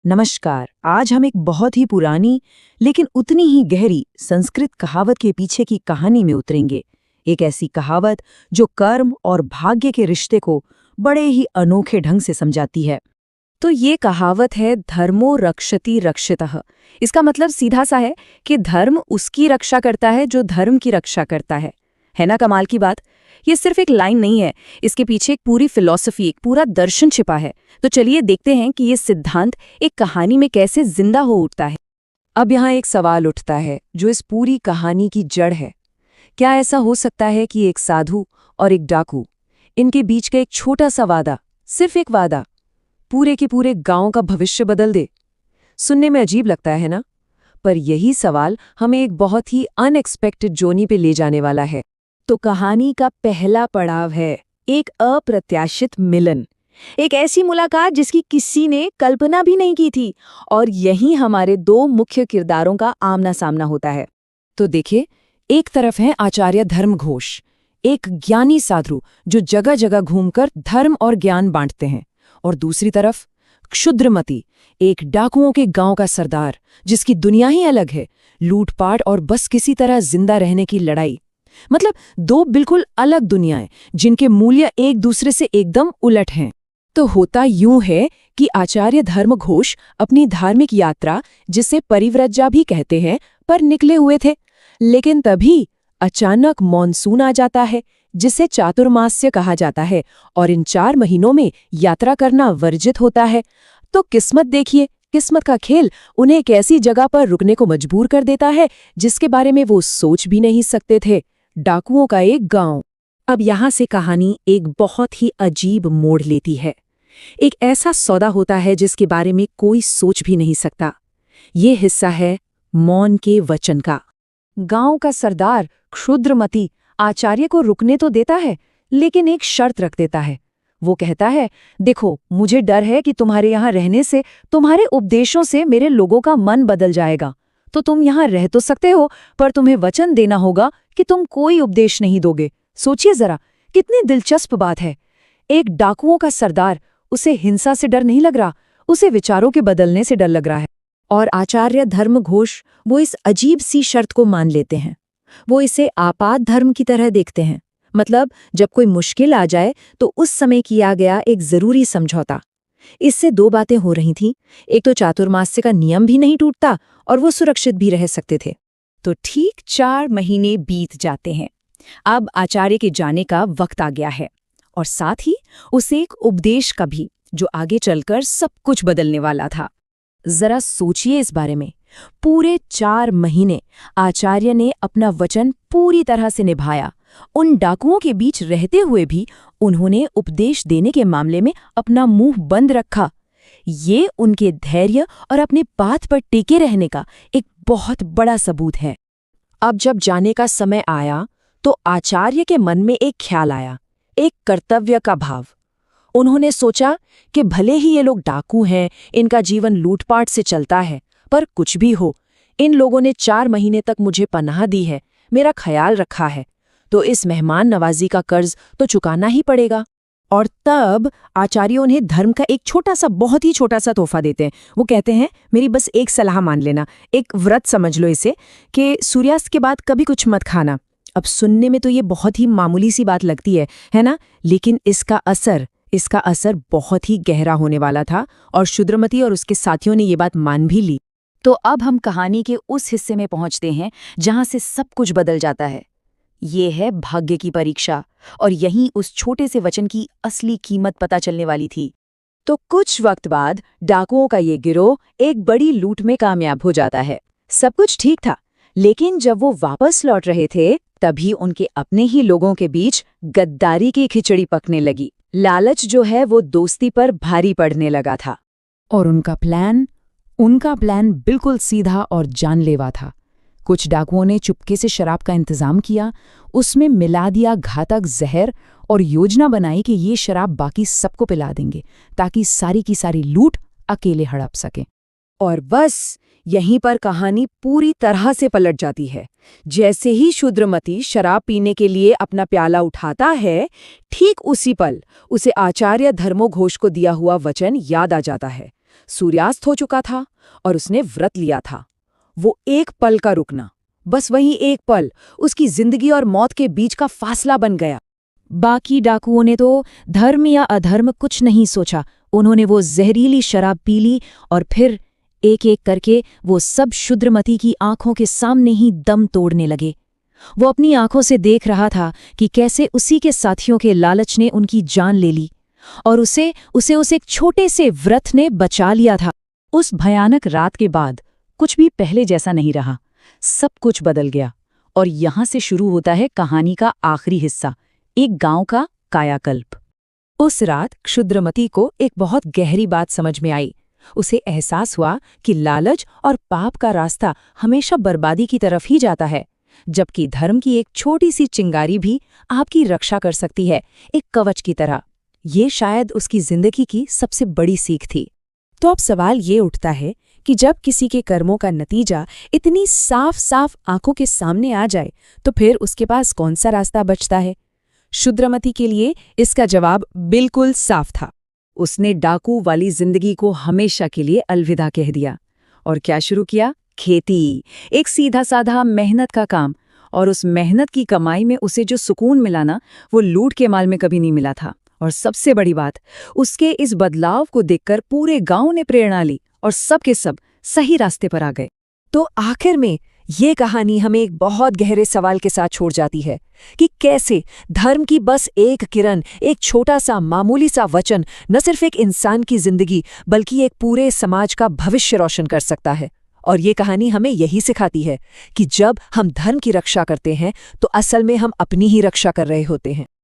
नमस्कार। आज हम एक बहुत ही पुरानी लेकिन उतनी ही गहरी संस्कृत कहावत के पीछे की कहानी में उतरेंगे। एक ऐसी कहावत जो कर्म और भाग्य के रिश्ते को बड़े ही अनोखे ढंग से समझाती है। तो ये कहावत है धर्मो रक्षति रक्षितः। इसका मतलब सीधा सा है कि धर्म उसकी रक्षा करता है जो धर्म की रक्षा करता है ना कमाल की बात। ये सिर्फ एक लाइन नहीं है, इसके पीछे एक पूरी फिलॉसफी, एक पूरा दर्शन छिपा है। तो चलिए देखते हैं कि ये सिद्धांत एक कहानी में कैसे जिंदा हो उठता है। अब यहाँ एक सवाल उठता है जो इस पूरी कहानी की जड़ है। क्या ऐसा हो सकता है कि एक साधु और एक डाकू, इनके बीच का एक छोटा सा वादा, सिर्फ एक वादा, पूरे के पूरे गांव का भविष्य बदल दे? सुनने में अजीब लगता है ना, पर यही सवाल हमें एक बहुत ही अनएक्सपेक्टेड जोनी पे ले जाने वाला है। तो कहानी का पहला पड़ाव है एक अप्रत्याशित मिलन, एक ऐसी मुलाकात जिसकी किसी ने कल्पना भी नहीं की थी, और यहीं हमारे दो मुख्य किरदारों का आमना सामना होता है। तो देखिए, एक तरफ है आचार्य धर्मघोष, एक ज्ञानी साधु जो जगह जगह घूमकर धर्म और ज्ञान बांटते हैं, और दूसरी तरफ क्षुद्रमती, एक डाकुओं के गांव का सरदार जिसकी दुनिया ही अलग है, लूटपाट और बस किसी तरह जिंदा रहने की लड़ाई। मतलब दो बिल्कुल अलग दुनियाएं जिनके मूल्य एक दूसरे से एकदम उलट हैं। तो होता यूं है कि आचार्य धर्मघोष अपनी धार्मिक यात्रा, जिसे परिव्रज्या भी कहते हैं, पर निकले हुए थे। लेकिन तभी अचानक मॉनसून आ जाता है, जिसे चातुर्मास्य कहा जाता है, और इन 4 महीनों में यात्रा करना वर्जित होता है। तो किस्मत देखिए, किस्मत का खेल उन्हें एक ऐसी जगह पर रुकने को मजबूर कर देता है जिसके बारे में वो सोच भी नहीं सकते थे, डाकुओं का एक गांव। अब यहाँ से कहानी एक बहुत ही अजीब मोड़ लेती है। एक ऐसा सौदा होता है जिसके बारे में कोई सोच भी नहीं सकता। ये हिस्सा है मौन के वचन का। गांव का सरदार क्षुद्रमती आचार्य को रुकने तो देता है, लेकिन एक शर्त रख देता है। वो कहता है, देखो, मुझे डर है कि तुम्हारे यहाँ रहने से, तुम्हारे उपदेशों से मेरे लोगों का मन बदल जाएगा। तो तुम यहाँ रह तो सकते हो, पर तुम्हें वचन देना होगा कि तुम कोई उपदेश नहीं दोगे। सोचिए जरा, कितनी दिलचस्प बात है। एक डाकुओं का सरदार, उसे हिंसा से डर नहीं लग रहा, उसे विचारों के बदलने से डर लग रहा है। और आचार्य धर्मघोष वो इस अजीब सी शर्त को मान लेते हैं। वो इसे आपात धर्म की तरह देखते हैं। मतलब जब कोई मुश्किल आ जाए तो उस समय किया गया एक जरूरी समझौता। इससे 2 बातें हो रही थीं। एक तो चातुर्मास्य का नियम भी नहीं टूटता, और वो सुरक्षित भी रह सकते थे। तो ठीक 4 महीने बीत जाते हैं। अब आचार्य के जाने का वक्त आ गया है, और साथ ही उसे एक उपदेश का भी, जो आगे चलकर सब कुछ बदलने वाला था। जरा सोचिए इस बारे में। पूरे 4 महीने आचार्य ने अपना वचन पूरी तरह से निभाया। उन डाकुओं के बीच रहते हुए भी उन्होंने उपदेश देने के मामले में अपना मुंह बंद रखा। ये उनके धैर्य और अपने बात पर टिके रहने का एक बहुत बड़ा सबूत है। अब जब जाने का समय आया तो आचार्य के मन में एक ख्याल आया, एक कर्तव्य का भाव। उन्होंने सोचा कि भले ही ये लोग डाकू हैं, इनका जीवन लूटपाट से चलता है, पर कुछ भी हो, इन लोगों ने 4 महीने तक मुझे पनाह दी है, मेरा ख्याल रखा है, तो इस मेहमान नवाजी का कर्ज तो चुकाना ही पड़ेगा। और तब आचार्य उन्हें धर्म का एक छोटा सा, बहुत ही छोटा सा तोहफा देते हैं। वो कहते हैं, मेरी बस एक सलाह मान लेना, एक व्रत समझ लो इसे, कि सूर्यास्त के बाद कभी कुछ मत खाना। अब सुनने में तो ये बहुत ही मामूली सी बात लगती है ना? लेकिन इसका असर बहुत ही गहरा होने वाला था, और क्षुद्रमती और उसके साथियों ने ये बात मान भी ली। तो अब हम कहानी के उस हिस्से में पहुंचते हैं जहां से सब कुछ बदल जाता है। ये है भाग्य की परीक्षा, और यहीं उस छोटे से वचन की असली कीमत पता चलने वाली थी। तो कुछ वक्त बाद डाकुओं का ये गिरोह एक बड़ी लूट में कामयाब हो जाता है। सब कुछ ठीक था, लेकिन जब वो वापस लौट रहे थे तभी उनके अपने ही लोगों के बीच गद्दारी की खिचड़ी पकने लगी। लालच जो है वो दोस्ती पर भारी पड़ने लगा था। और उनका प्लान बिल्कुल सीधा और जानलेवा था। कुछ डाकुओं ने चुपके से शराब का इंतजाम किया, उसमें मिला दिया घातक जहर, और योजना बनाई कि ये शराब बाकी सबको पिला देंगे ताकि सारी की सारी लूट अकेले हड़प सकें। और बस यहीं पर कहानी पूरी तरह से पलट जाती है। जैसे ही क्षुद्रमती शराब पीने के लिए अपना प्याला उठाता है, ठीक उसी पल उसे आचार्य धर्मघोष को दिया हुआ वचन याद आ जाता है। सूर्यास्त हो चुका था और उसने व्रत लिया था। वो एक पल का रुकना, बस वही एक पल उसकी जिंदगी और मौत के बीच का फासला बन गया। बाकी डाकुओं ने तो धर्म या अधर्म कुछ नहीं सोचा। उन्होंने वो जहरीली शराब पी ली और फिर एक एक करके वो सब शुद्रमती की आंखों के सामने ही दम तोड़ने लगे। वो अपनी आंखों से देख रहा था कि कैसे उसी के साथियों के लालच ने उनकी जान ले ली और उसे उस एक छोटे से व्रत ने बचा लिया था। उस भयानक रात के बाद कुछ भी पहले जैसा नहीं रहा। सब कुछ बदल गया और यहां से शुरू होता है कहानी का आखिरी हिस्सा, एक गांव का कायाकल्प। उस रात क्षुद्रमती को एक बहुत गहरी बात समझ में आई। उसे एहसास हुआ कि लालच और पाप का रास्ता हमेशा बर्बादी की तरफ ही जाता है, जबकि धर्म की एक छोटी सी चिंगारी भी आपकी रक्षा कर सकती है, एक कवच की तरह। ये शायद उसकी जिंदगी की सबसे बड़ी सीख थी। तो अब सवाल ये उठता है कि जब किसी के कर्मों का नतीजा इतनी साफ साफ आंखों के सामने आ जाए तो फिर उसके पास कौन सा रास्ता बचता है? शुद्रमती के लिए इसका जवाब बिल्कुल साफ था। उसने डाकू वाली जिंदगी को हमेशा के लिए अलविदा कह दिया और क्या शुरू किया? खेती। एक सीधा साधा मेहनत का काम। और उस मेहनत की कमाई में उसे जो सुकून मिला ना, वो लूट के माल में कभी नहीं मिला था। और सबसे बड़ी बात, उसके इस बदलाव को देखकर पूरे गांव ने प्रेरणा ली और सब के सब सही रास्ते पर आ गए। तो आखिर में ये कहानी हमें एक बहुत गहरे सवाल के साथ छोड़ जाती है कि कैसे धर्म की बस एक किरण, एक छोटा सा मामूली सा वचन न सिर्फ एक इंसान की जिंदगी बल्कि एक पूरे समाज का भविष्य रोशन कर सकता है। और ये कहानी हमें यही सिखाती है कि जब हम धर्म की रक्षा करते हैं तो असल में हम अपनी ही रक्षा कर रहे होते हैं।